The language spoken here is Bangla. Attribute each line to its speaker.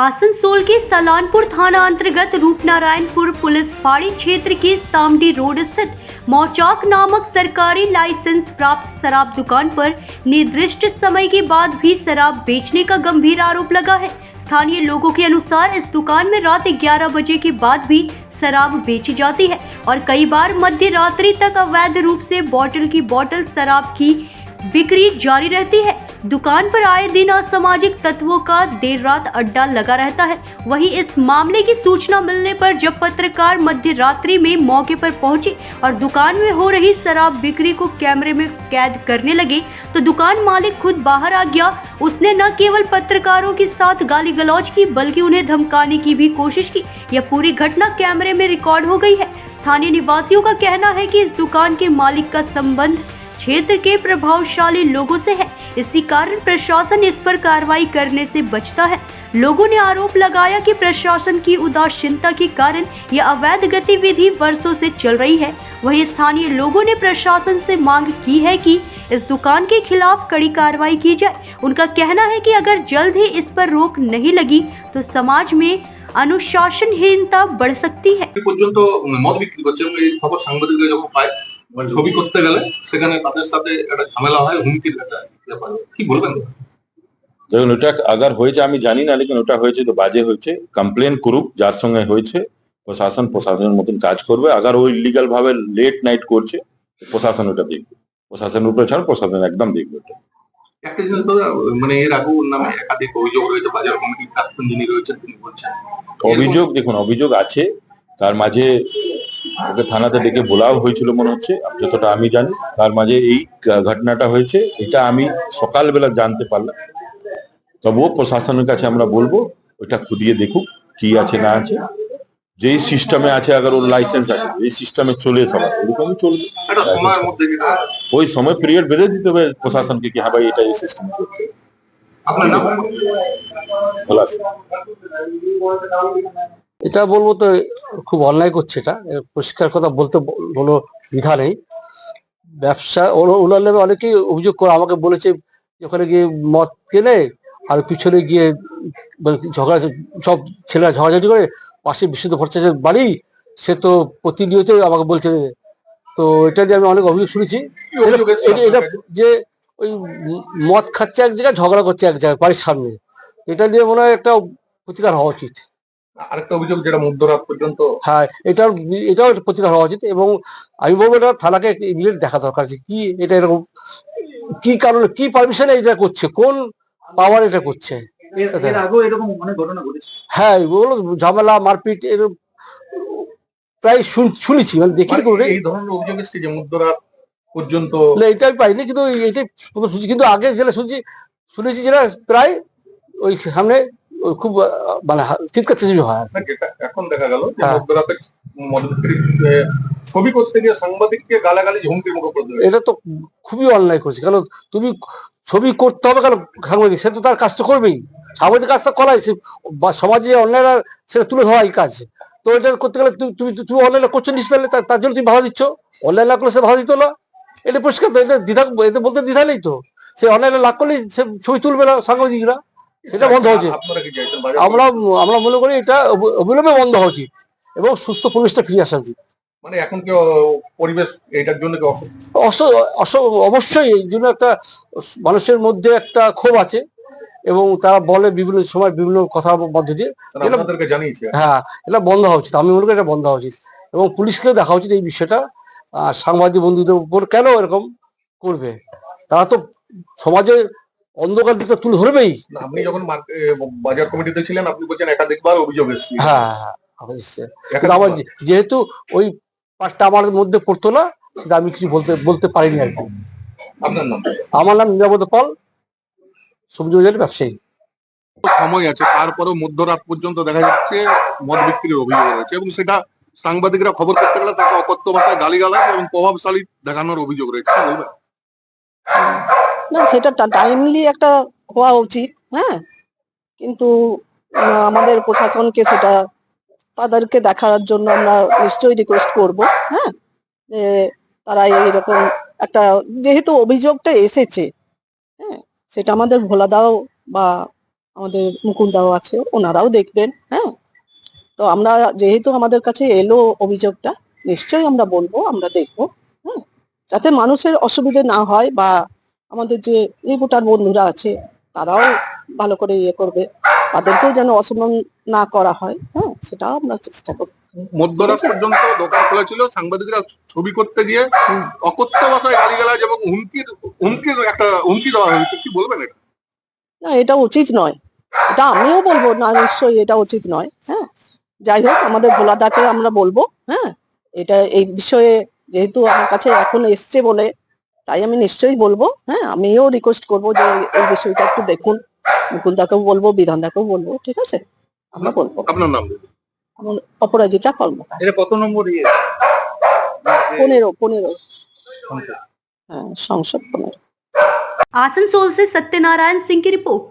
Speaker 1: आसनसोल के सलानपुर थाना अंतर्गत रूपनारायणपुर पुलिस फाड़ी क्षेत्र के सामडी रोड स्थित मौचाक नामक सरकारी लाइसेंस प्राप्त शराब दुकान पर निर्दिष्ट समय के बाद भी शराब बेचने का गंभीर आरोप लगा है। स्थानीय लोगों के अनुसार इस दुकान में रात 11 बजे के बाद भी शराब बेची जाती है और कई बार मध्य रात्रि तक अवैध रूप से बोतल की बोतल शराब की बिक्री जारी रहती है। दुकान पर आए दिन असामाजिक तत्वों का देर रात अड्डा लगा रहता है। वहीं इस मामले की सूचना मिलने पर जब पत्रकार मध्य रात्रि में मौके पर पहुंचे और दुकान में हो रही शराब बिक्री को कैमरे में कैद करने लगे तो दुकान मालिक खुद बाहर आ गया। उसने न केवल पत्रकारों के साथ गाली गलौज की बल्कि उन्हें धमकाने की भी कोशिश की। यह पूरी घटना कैमरे में रिकॉर्ड हो गई है। स्थानीय निवासियों का कहना है कि इस दुकान के मालिक का संबंध क्षेत्र के प्रभावशाली लोगों से है, इसी कारण प्रशासन इस पर कार्रवाई करने से बचता है। लोगों ने आरोप लगाया कि प्रशासन की उदासीनता के कारण यह अवैध गतिविधि वर्षों से चल रही है। वहीं स्थानीय लोगों ने प्रशासन से मांग की है कि इस दुकान के खिलाफ कड़ी कार्रवाई की जाए। उनका कहना है कि अगर जल्द ही इस पर रोक नहीं लगी तो समाज में अनुशासनहीनता बढ़ सकती है।
Speaker 2: ছবি করতে গেলে সেখানে তাদের সাথে একটা ঝামেলা হয়, হুমকির ব্যাপার কি বলবেন?
Speaker 3: দেখুন, ওটা আগার হয়েছে আমি জানি না, লেকিন ওটা হয়েছে তো বাজে হয়েছে। কমপ্লেন করুক যার সঙ্গে হয়েছে, প্রশাসনের মতন কাজ করবে। আগার ওই ইলিগাল ভাবে লেট নাইট করছে, প্রশাসন ওটা দেখবে। প্রশাসনের উপরে ছাড়, প্রশাসন একদম দেখবে ওটা।
Speaker 2: একটা জিনিস তো মানে এর আগেও ওর নামে একাধিক অভিযোগ রয়েছে, বাজার কমিটির প্রাক্তন যিনি রয়েছেন তিনি বলছেন
Speaker 3: অভিযোগ। দেখুন, অভিযোগ আছে, তার মাঝে ওকে থানাতে ডেকে বলাও হয়েছিল মনে হচ্ছে, যতটা আমি জানি। তার মাঝে এই ঘটনাটা হয়েছে, এটা আমি সকালবেলা জানতে পারলাম। তবুও প্রশাসনের কাছে আমরা বলবো ওইটা খুদিয়ে দেখুক কি আছে না আছে। যেই সিস্টেমে আছে, আগে ওর লাইসেন্স আছে, এই সিস্টেমে চলে সবার এরকমই চলবে। ওই সময় পিরিয়ড বেঁধে দিতে হবে প্রশাসনকে কি হ্যাঁ ভাই এটা এই সিস্টেম করতে।
Speaker 4: এটা বলবো তো খুব অন্যায় করছে। এটা পরিষ্কার কথা বলতে কোনো দ্বিধা নেই। ব্যবসা ওনার নামে অনেকেই অভিযোগ করে আমাকে বলেছে ওখানে গিয়ে মদ কেনে আর পিছনে গিয়ে ঝগড়া, সব ছেলেরা ঝগড়াঝাটি করে। পাশে বিশুদ্ধ ভট্টাচার্যের বাড়ি, সে তো প্রতিনিয়ত আমাকে বলছে। তো এটা নিয়ে আমি অনেক অভিযোগ শুনেছি, এটা যে ওই মদ খাচ্ছে এক জায়গায়, ঝগড়া করছে এক জায়গায় বাড়ির সামনে। এটা নিয়ে মনে হয় একটা প্রতিকার হওয়া উচিত।
Speaker 2: আরেকটা অভিযোগ যেটা মধ্যরাত পর্যন্ত,
Speaker 4: হ্যাঁ এটাও প্রতিকার হওয়া উচিত। এবং আমি বলবো এটা থানাকে ইমিডিয়েট দেখা দরকার আছে কি এটা এরকম কি কারণে, কি পারমিশনে এটা করছে, কোন পাওয়ার এটা করছে। হ্যাঁ, বলো ঝামেলা মারপিট এরকম প্রায় শুনেছি, মানে দেখি।
Speaker 2: এই ধরনের অভিযোগ এসছে যে মধ্যরাত পর্যন্ত,
Speaker 4: এটাই পাইনি, কিন্তু এটাই শুনছি। কিন্তু আগে যেটা শুনেছি যেটা প্রায় ওই সামনে খুব মানে চিৎকার চেঁচামেচি হয়।
Speaker 2: এখন দেখা গেল মধ্যরাতে ছবি করতে গিয়ে সাংবাদিককে গালাগালি হুমকির মুখে পড়তে।
Speaker 4: এটা তো খুবই অন্যায় করছে। কারণ তুমি ছবি করতে হবে কেন সাংবাদিক? সে তো তার কাজটা করবেই, সাংবাদিক কাজটা করাই। সমাজে অন্যায়রা সেটা তুলে ধরাই কাজ। তো এটা করতে গেলে তুমি অন্যায় করছো নিশ্চয়, তার জন্য তুমি বাধা দিচ্ছ। অন্যায় না করলে সে বাধা দিত না। এটা পরিষ্কার তো, এটা দ্বিধা, এতে বলতে দ্বিধা নেই তো। সে অন্যায় লাভ করলে সে ছবি তুলবে না সাংবাদিকরা, সেটা বন্ধ হয়েছে। আমরা মনে করি এটা অবিলম্বে বন্ধ হওয়া উচিত এবং সুস্থ পরিবেশটা ফিরে আসা উচিত।
Speaker 2: মানে এখন কি পরিবেশ এটার জন্য
Speaker 4: অবশ্যই এই জন্য একটা মানুষের মধ্যে একটা ক্ষোভ আছে এবং তারা বলে বিভিন্ন সময় বিভিন্ন কথার মধ্যে দিয়ে। হ্যাঁ, এটা বন্ধ হওয়া উচিত। আমি মনে করি এটা বন্ধ হওয়া উচিত এবং পুলিশকেও দেখা উচিত এই বিষয়টা। সাংবাদিক বন্ধুদের উপর কেন এরকম করবে? তারা তো সমাজের অন্ধকার দিকটা তুলে ধরবেই।
Speaker 2: আপনি যখন বাজার কমিটিতে ছিলেন আপনি বলছেন একাধিকবার অভিযোগ এসেছে।
Speaker 4: হ্যাঁ, আমার যেহেতু ওই পাঁচটা আমার মধ্যে পড়তো না, সেটা আমি কিছু বলতে পারিনি আর কি।
Speaker 2: আপনার নাম?
Speaker 4: আমার নাম নিরাপদ পাল, সবজি বাজারের ব্যবসায়ী।
Speaker 2: সময় আছে, তারপরেও মধ্যরাত পর্যন্ত দেখা যাচ্ছে মদ বিক্রির অভিযোগ রয়েছে এবং সেটা সাংবাদিকরা খবর করতে গেলে তাকে অকথ্য ভাষায় গালিগালাজ এবং প্রভাবশালী দেখানোর অভিযোগ রয়েছে। কি বলবেন?
Speaker 5: না, সেটা টাইমলি একটা হওয়া উচিত। হ্যাঁ, কিন্তু আমাদের প্রশাসনকে সেটা তাদেরকে দেখার জন্য আমরা নিশ্চয়ই রিকোয়েস্ট করব। হ্যাঁ, যে তারা এইরকম একটা, যেহেতু অভিযোগটা এসেছে, হ্যাঁ, সেটা আমাদের ভোলা দাও বা আমাদের মুকুন্দাও আছে, ওনারাও দেখবেন। হ্যাঁ, তো আমরা যেহেতু আমাদের কাছে এলো অভিযোগটা, নিশ্চয়ই আমরা বলবো, আমরা দেখবো। হ্যাঁ, যাতে মানুষের অসুবিধে না হয়, বা আমাদের যে রিপোর্টার বন্ধুরা আছে তারাও ভালো করে ইয়ে করবে, তাদেরকেও যেন অসম্মান না করা হয়। হ্যাঁ, সেটাও আমরা চেষ্টা করবো।
Speaker 2: মধ্যরাত পর্যন্ত দোকান খোলা ছিল, সাংবাদিকরা ছবি করতে গিয়ে অকথ্য ভাষায় গালিগালাজ এবং হুমকি দেওয়া হয়েছে, কি বলবেন এটা?
Speaker 5: না, এটা উচিত নয়, এটা আমিও বলবো না, নিশ্চয়ই এটা উচিত নয়। হ্যাঁ, যাই হোক, আমাদের ভোলাদাকে আমরা বলবো। হ্যাঁ, এটা এই বিষয়ে যেহেতু আমার কাছে এখন এসছে বলে, তাই আমি নিশ্চয়ই বলবো। হ্যাঁ, আমিও রিকোয়েস্ট করবো যে এই বিষয়টা একটু দেখুন, মুকুন্দাকেও বলবো, বিধানদাকেও বলবো, ঠিক আছে, আমরা বলবো।
Speaker 2: আপনার নাম বলুন।
Speaker 5: আমার অপরাজিতা কর্মকার।
Speaker 6: এটা কত নম্বর
Speaker 5: 15 হ্যাঁ, সংসদ 15।
Speaker 1: आसनसोल से सत्यनारायण सिंह की रिपोर्ट।